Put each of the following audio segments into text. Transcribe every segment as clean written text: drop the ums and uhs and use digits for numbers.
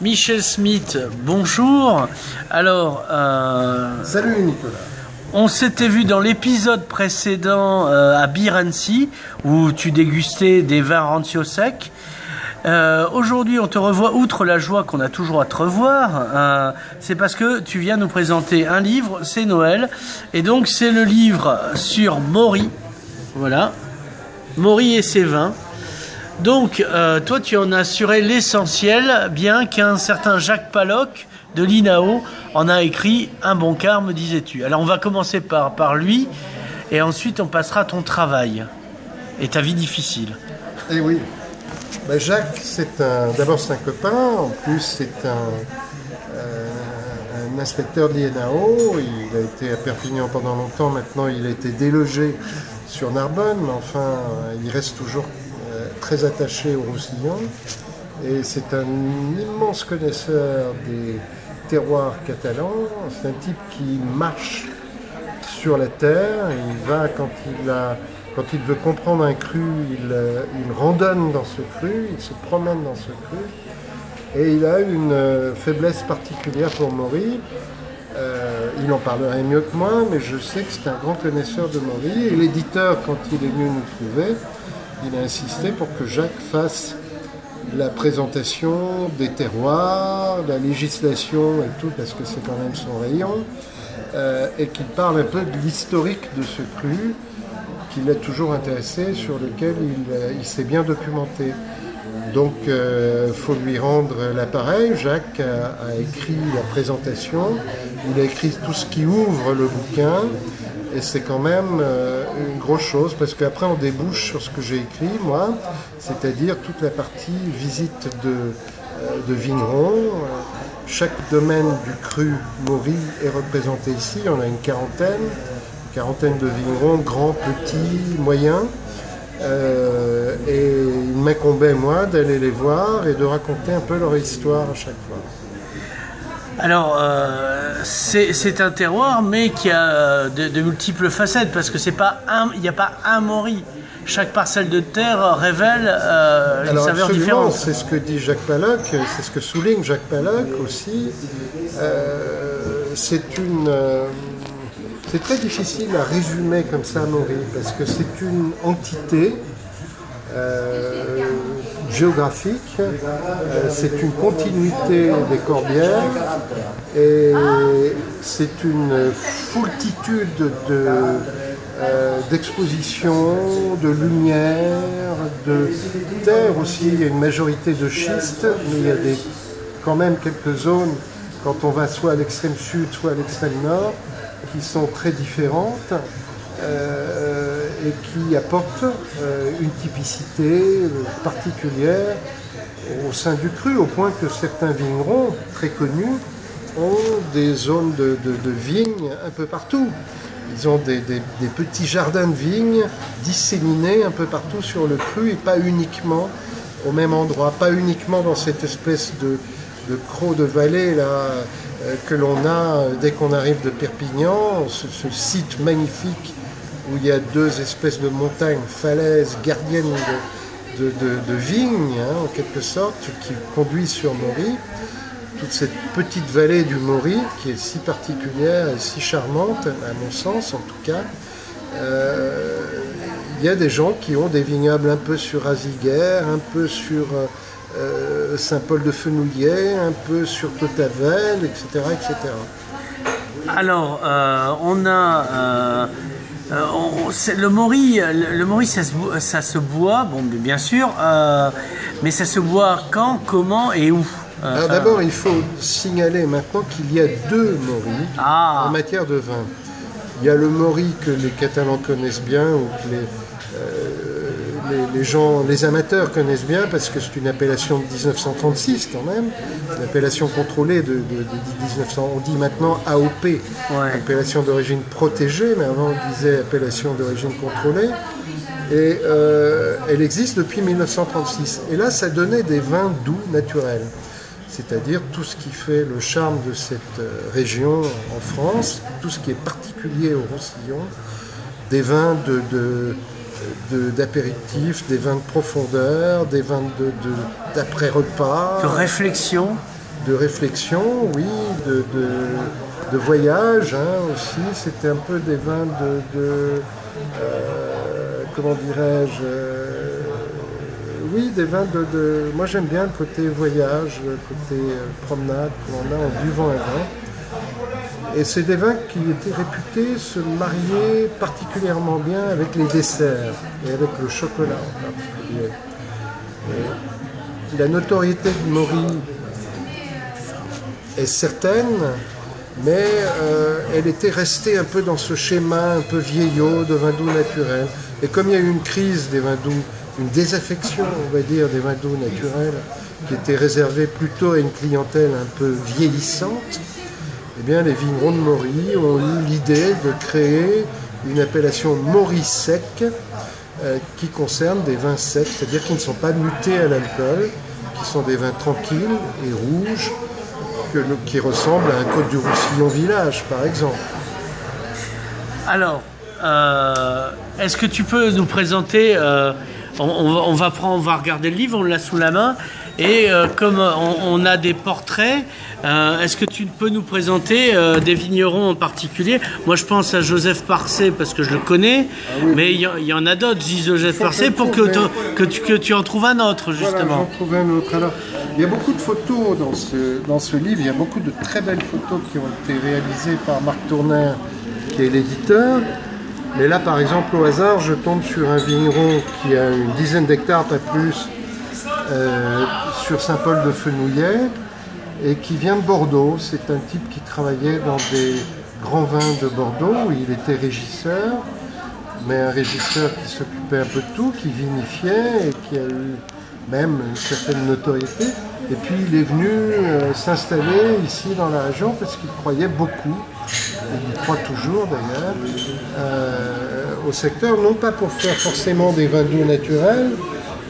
Michel Smith, bonjour. Alors, salut Nicolas. On s'était vu dans l'épisode précédent à Beer & Sea, où tu dégustais des vins rancio secs. Aujourd'hui, on te revoit, outre la joie qu'on a toujours à te revoir, c'est parce que tu viens nous présenter un livre, c'est Noël, et donc c'est le livre sur Maury, voilà, Maury et ses vins. Donc, toi, tu en as assuré l'essentiel, bien qu'un certain Jacques Palloc de l'INAO en a écrit un bon quart, me disais-tu. Alors, on va commencer par lui, et ensuite, on passera à ton travail et ta vie difficile. Eh oui. Ben Jacques, d'abord c'est un copain, en plus c'est un inspecteur de l'INAO, il a été à Perpignan pendant longtemps, maintenant il a été délogé sur Narbonne, mais enfin il reste toujours très attaché au Roussillon, et c'est un immense connaisseur des terroirs catalans, c'est un type qui marche sur la terre, il va quand il veut comprendre un cru, il randonne dans ce cru, il se promène dans ce cru. Et il a une faiblesse particulière pour Maury. Il en parlerait mieux que moi, mais je sais que c'est un grand connaisseur de Maury. Et l'éditeur, quand il est venu nous trouver, il a insisté pour que Jacques fasse la présentation des terroirs, la législation et tout, parce que c'est quand même son rayon, et qu'il parle un peu de l'historique de ce cru, qui l'a toujours intéressé, sur lequel il s'est bien documenté. Donc il faut lui rendre l'appareil. Jacques a écrit la présentation, il a écrit tout ce qui ouvre le bouquin, et c'est quand même une grosse chose, parce qu'après on débouche sur ce que j'ai écrit, moi, c'est-à-dire toute la partie visite de vignerons. Chaque domaine du cru Maury est représenté ici, on a une quarantaine de vignerons, grands, petits, moyens. Et il m'incombait, moi, d'aller les voir et de raconter un peu leur histoire à chaque fois. Alors, c'est un terroir, mais qui a de multiples facettes, parce que il n'y a pas un Maury. Chaque parcelle de terre révèle une saveur différente. C'est ce que dit Jacques Palloc, c'est ce que souligne Jacques Palloc aussi. C'est très difficile à résumer comme ça Maury, parce que c'est une entité géographique, c'est une continuité des Corbières, et c'est une foultitude d'expositions, de lumière, de terre aussi. Il y a une majorité de schiste, mais il y a quand même quelques zones, quand on va soit à l'extrême sud, soit à l'extrême nord, qui sont très différentes et qui apportent une typicité particulière au sein du cru, au point que certains vignerons très connus ont des zones de vignes un peu partout. Ils ont des petits jardins de vignes disséminés un peu partout sur le cru, et pas uniquement au même endroit, pas uniquement dans cette espèce de creux de vallée là, que l'on a dès qu'on arrive de Perpignan, ce site magnifique où il y a deux espèces de montagnes, falaises, gardiennes de vignes, en quelque sorte, qui conduisent sur Maury. Toute cette petite vallée du Maury, qui est si particulière et si charmante, à mon sens en tout cas. Il y a des gens qui ont des vignobles un peu sur Aziguères, un peu sur Saint-Paul-de-Fenouillet, un peu sur Totavel, etc., etc. Alors, on a le Maury, ça se boit, bon, bien sûr, mais ça se boit quand, comment et où? Alors d'abord, il faut signaler maintenant qu'il y a deux Maury en matière de vin. Il y a le Maury que les Catalans connaissent bien, ou que les amateurs connaissent bien, parce que c'est une appellation de 1936 quand même, une appellation contrôlée de 1900. On dit maintenant AOP, appellation d'origine protégée, mais avant on disait appellation d'origine contrôlée. Et elle existe depuis 1936. Et là, ça donnait des vins doux naturels, c'est-à-dire tout ce qui fait le charme de cette région en France, tout ce qui est particulier au Roussillon, des vins d'apéritif, des vins de profondeur, des vins d'après-repas. De réflexion. de réflexion, oui, de voyage aussi. C'était un peu des vins comment dirais-je, oui, des vins moi j'aime bien le côté voyage, le côté promenade qu'on a en buvant un vin. Et c'est des vins qui étaient réputés se marier particulièrement bien avec les desserts et avec le chocolat en particulier. Et la notoriété de Maury est certaine, mais elle était restée un peu dans ce schéma un peu vieillot de vin doux naturel. Et comme il y a eu une crise des vins doux, une désaffection, on va dire, des vins doux naturels, qui était réservée plutôt à une clientèle un peu vieillissante, eh bien, les vignerons de Maury ont eu l'idée de créer une appellation Maury sec qui concerne des vins secs, c'est-à-dire qui ne sont pas mutés à l'alcool, qui sont des vins tranquilles et rouges, qui ressemblent à un Côte-du-Roussillon village, par exemple. Alors, est-ce que tu peux nous présenter, on va regarder le livre, on l'a sous la main, et comme on a des portraits, est-ce que tu peux nous présenter des vignerons en particulier? Moi, je pense à Joseph Parcé parce que je le connais, mais il y en a d'autres, je dis Joseph Parcé, pour que tu en trouves un autre, justement. Voilà, j'en trouve un autre. Alors, il y a beaucoup de photos dans ce livre, il y a beaucoup de très belles photos qui ont été réalisées par Marc Tournaire, qui est l'éditeur. Mais là, par exemple, au hasard, je tombe sur un vigneron qui a une dizaine d'hectares, pas plus, sur Saint-Paul-de-Fenouillet, et qui vient de Bordeaux. C'est un type qui travaillait dans des grands vins de Bordeaux, où il était régisseur, mais un régisseur qui s'occupait un peu de tout, qui vinifiait, et qui a eu même une certaine notoriété. Et puis il est venu s'installer ici dans la région parce qu'il croyait beaucoup, et il croit toujours d'ailleurs, au secteur, non pas pour faire forcément des vins doux naturels,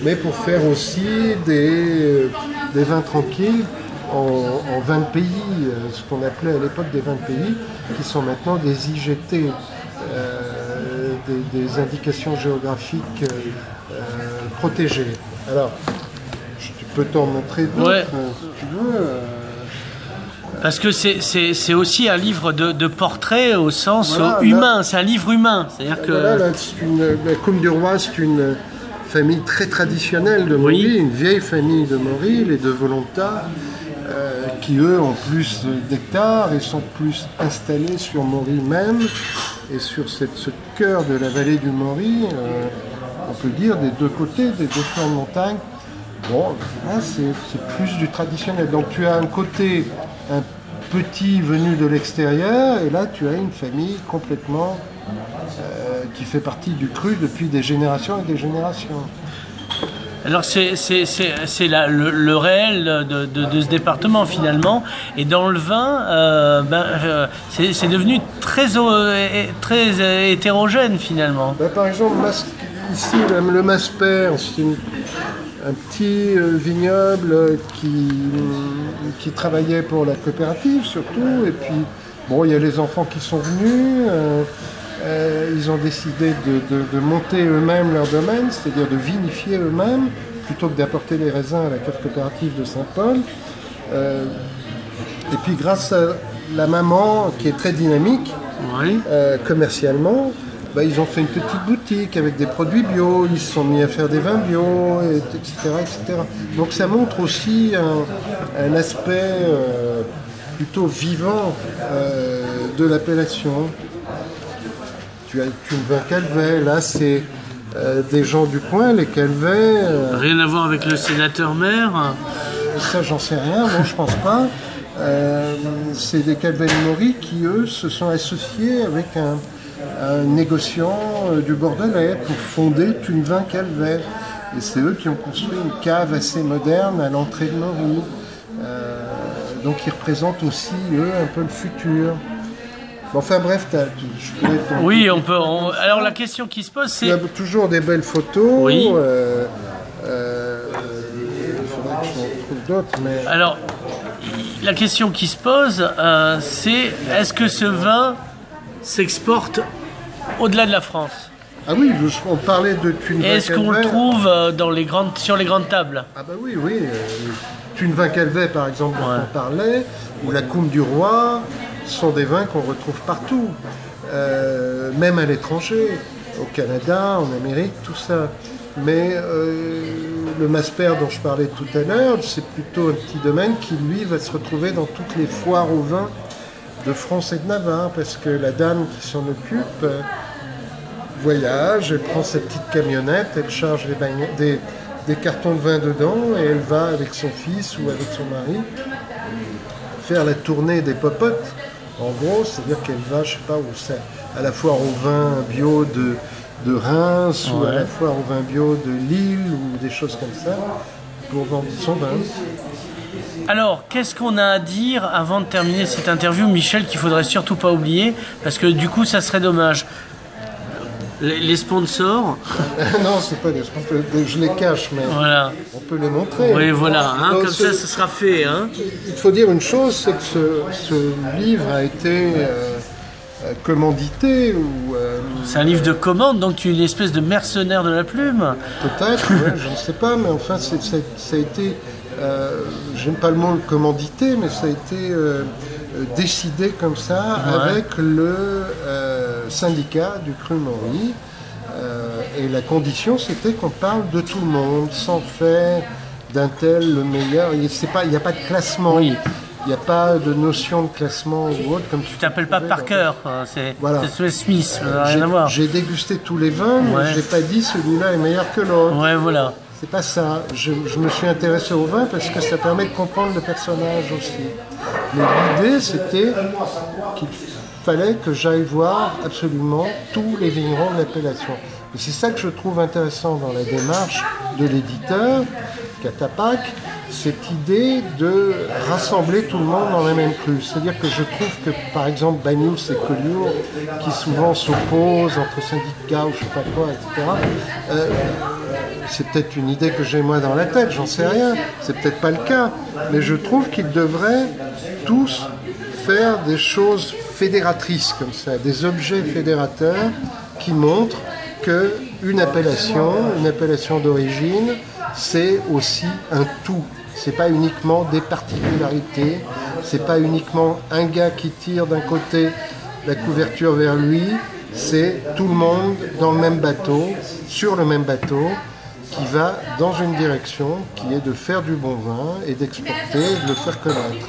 mais pour faire aussi des vins tranquilles en vins de pays, ce qu'on appelait à l'époque des vins de pays, qui sont maintenant des IGT, des indications géographiques protégées. Alors, tu peux t'en montrer d'autres, si tu veux. Parce que c'est aussi un livre de portrait au sens humain, c'est un livre humain. C'est-à-dire que... Voilà, la Côme du Roi, c'est une famille très traditionnelle de Maury, une vieille famille de Maury, les de Volontat, qui eux ont plus d'hectares et sont plus installés sur Maury même, et sur ce cœur de la vallée du Maury, on peut dire des deux côtés, des deux flancs de montagne. Bon, là c'est plus du traditionnel. Donc tu as un côté un petit venu de l'extérieur, et là tu as une famille complètement qui fait partie du cru depuis des générations et des générations. Alors c'est le réel de ce département finalement, et dans le vin, c'est devenu très hétérogène finalement. Par exemple, ici le Masper, c'est un petit vignoble qui travaillait pour la coopérative surtout, et puis bon, il y a les enfants qui sont venus. Ils ont décidé de monter eux-mêmes leur domaine, c'est-à-dire de vinifier eux-mêmes, plutôt que d'apporter les raisins à la cave coopérative de Saint-Paul. Et puis grâce à la maman, qui est très dynamique, commercialement, ils ont fait une petite boutique avec des produits bio, ils se sont mis à faire des vins bio, etc., etc. Donc ça montre aussi un aspect plutôt vivant de l'appellation. Tu ne vins Calvet, là c'est des gens du coin, les Calvet. Rien à voir avec le sénateur-maire. Ça j'en sais rien, bon je pense pas. C'est des Calvet de Maury qui eux se sont associés avec un négociant du Bordelais pour fonder Tunevin Calvet. Et c'est eux qui ont construit une cave assez moderne à l'entrée de Maury. Donc ils représentent aussi eux un peu le futur. Enfin bref, je connais ton... Oui, on peut. Alors la question qui se pose, c'est... Il y a toujours des belles photos. Oui. Il faudrait que j'en trouve d'autres, mais... Alors, la question qui se pose, c'est est-ce que ce vin s'exporte au-delà de la France? Ah oui, on parlait de Tunevin. Est-ce qu'on le trouve sur les grandes tables? Ah bah oui, oui. Vin Calvet, par exemple, dont on parlait, ou la Combe du Roi, sont des vins qu'on retrouve partout, même à l'étranger, au Canada, en Amérique, tout ça. Mais le Masper dont je parlais tout à l'heure, c'est plutôt un petit domaine qui, lui, va se retrouver dans toutes les foires au vin de France et de Navarre, parce que la dame qui s'en occupe voyage, elle prend sa petite camionnette, elle charge des cartons de vin dedans et elle va avec son fils ou avec son mari faire la tournée des popotes. En gros, c'est-à-dire qu'elle va, je sais pas où c'est, à la foire au vin bio de Reims ou à la foire au vin bio de Lille ou des choses comme ça pour vendre son vin. Alors, qu'est-ce qu'on a à dire avant de terminer cette interview, Michel, qu'il faudrait surtout pas oublier, parce que du coup, ça serait dommage. Les sponsors. Non, c'est pas des sponsors, je les cache, mais voilà. On peut les montrer. Oui, voilà, hein, comme ça, ce sera fait. Hein. Il faut dire une chose, c'est que ce livre a été commandité. C'est un livre de commande, donc tu es une espèce de mercenaire de la plume. Peut-être, ouais, je ne sais pas, mais enfin, ça a été, j'aime pas le mot commandité, mais ça a été décidé comme ça avec le syndicat du Cru Morny. Et la condition, c'était qu'on parle de tout le monde, sans faire d'un tel le meilleur. Il n'y a pas de classement. Oui. Il n'y a pas de notion de classement ou autre. Comme tu t'appelles pas Parker, c'est Smith, rien à voir. J'ai dégusté tous les vins, mais je n'ai pas dit celui-là est meilleur que l'autre. Ouais, voilà. C'est pas ça. Je me suis intéressé au vin parce que ça permet de comprendre le personnage aussi. Mais l'idée, c'était qu'il fallait que j'aille voir absolument tous les vignerons de l'appellation. Et c'est ça que je trouve intéressant dans la démarche de l'éditeur, Catapac, cette idée de rassembler tout le monde dans la même crue. C'est-à-dire que je trouve que, par exemple, Banyuls et Collioure, qui souvent s'opposent entre syndicats ou je sais pas quoi, etc., c'est peut-être une idée que j'ai moi dans la tête, j'en sais rien, c'est peut-être pas le cas, mais je trouve qu'ils devraient tous faire des choses fédératrices comme ça, des objets fédérateurs qui montrent qu'une appellation d'origine, c'est aussi un tout. C'est pas uniquement des particularités, c'est pas uniquement un gars qui tire d'un côté la couverture vers lui, c'est tout le monde dans le même bateau, sur le même bateau, qui va dans une direction qui est de faire du bon vin et d'exporter, de le faire connaître.